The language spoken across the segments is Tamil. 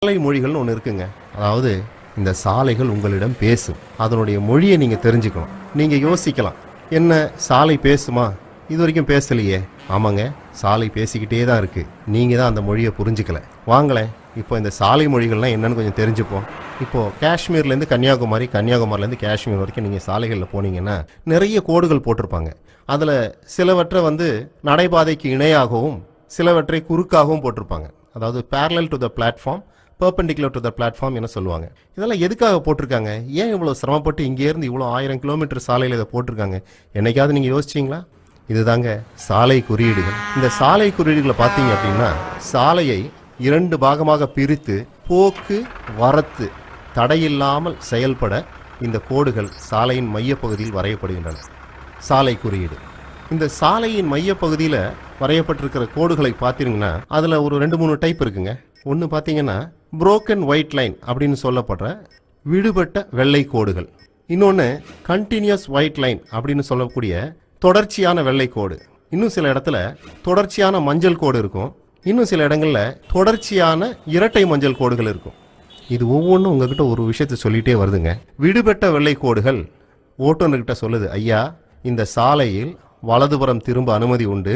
சாலை மொழிகள்னு ஒன்று இருக்குங்க. அதாவது இந்த சாலைகள் உங்களிடம் பேசும். அதனுடைய மொழியை நீங்கள் தெரிஞ்சுக்கணும். நீங்கள் யோசிக்கலாம், என்ன சாலை பேசுமா? இது வரைக்கும் பேசலையே. ஆமாங்க, சாலை பேசிக்கிட்டே தான் இருக்கு. நீங்கள் தான் அந்த மொழியை புரிஞ்சுக்கல. வாங்களேன், இப்போ இந்த சாலை மொழிகள்லாம் என்னன்னு கொஞ்சம் தெரிஞ்சுப்போம். இப்போது காஷ்மீர்லேருந்து கன்னியாகுமரி, கன்னியாகுமரிலேருந்து காஷ்மீர் வரைக்கும் நீங்கள் சாலைகளில் போனீங்கன்னா நிறைய கோடுகள் போட்டிருப்பாங்க. அதில் சிலவற்றை நடைபாதைக்கு இணையாகவும் சிலவற்றை குறுக்காகவும் போட்டிருப்பாங்க. அதாவது parallel to the platform, perpendicular to the platform என சொல்லுவாங்க. இதெல்லாம் எதுக்காக போட்டிருக்காங்க? ஏன் இவ்வளோ சிரமப்பட்டு இங்கேருந்து இவ்வளோ 1000 கிலோமீட்டர் சாலையில் இதை போட்டிருக்காங்க? என்னைக்காவது நீங்கள் யோசிச்சிங்களா? இதுதாங்க சாலை குறியீடுகள். இந்த சாலை குறியீடுகளை பார்த்தீங்க அப்படின்னா, சாலையை 2 பாகமாக பிரித்து போக்கு வரத்து தடையில்லாமல் செயல்பட இந்த கோடுகள் சாலையின் மையப்பகுதியில் வரையப்படுகின்றன. சாலை குறியீடு. இந்த சாலையின் மையப்பகுதியில் வரையப்பட்டிருக்கிற கோடுகளை பார்த்தீங்கன்னா அதில் ஒரு 2-3 டைப் இருக்குங்க. ஒன்று பார்த்தீங்கன்னா புரோக்கன் ஒயிட் லைன் அப்படின்னு சொல்லப்படுற விடுபட்ட வெள்ளை கோடுகள். இன்னொன்று கண்டினியூஸ் ஒயிட் லைன் அப்படின்னு சொல்லக்கூடிய தொடர்ச்சியான வெள்ளை கோடு. இன்னும் சில இடத்துல தொடர்ச்சியான மஞ்சள் கோடு இருக்கும். இன்னும் சில இடங்களில் தொடர்ச்சியான இரட்டை மஞ்சள் கோடுகள் இருக்கும். இது ஒவ்வொன்றும் உங்ககிட்ட ஒரு விஷயத்தை சொல்லிகிட்டே வருதுங்க. விடுபட்ட வெள்ளை கோடுகள் ஓட்டுநர்கிட்ட சொல்லுது, ஐயா இந்த சாலையில் வலதுபுறம் திரும்ப அனுமதி உண்டு,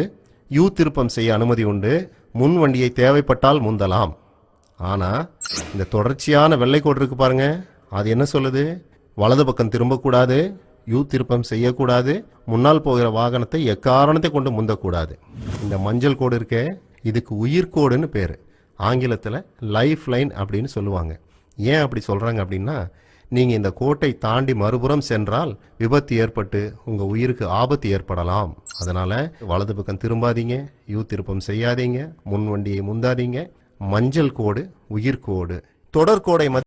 யூ திருப்பம் செய்ய அனுமதி உண்டு, முன் வண்டியை தேவைப்பட்டால் முந்தலாம். ஆனால் இந்த தொடர்ச்சியான வெள்ளைக்கோடு இருக்கு பாருங்க, அது என்ன சொல்லுது? வலது பக்கம் திரும்பக்கூடாது, யூ திருப்பம் செய்யக்கூடாது, முன்னால் போகிற வாகனத்தை எக்காரணத்தை கொண்டு முந்தக்கூடாது. இந்த மஞ்சள் கோடு இருக்கே, இதுக்கு உயிர்கோடுன்னு பேர். ஆங்கிலத்தில் லைஃப் லைன் அப்படின்னு சொல்லுவாங்க. ஏன் அப்படி சொல்கிறாங்க அப்படின்னா, நீங்கள் இந்த கோட்டை தாண்டி மறுபுறம் சென்றால் விபத்து ஏற்பட்டு உங்கள் உயிருக்கு ஆபத்து ஏற்படலாம். அதனால் வலது பக்கம் திரும்பாதீங்க, யூ திருப்பம் செய்யாதீங்க, முன் வண்டியை முந்தாதீங்க. மஞ்சள் கோடு உயிர்கோடு. தொடர்கோடை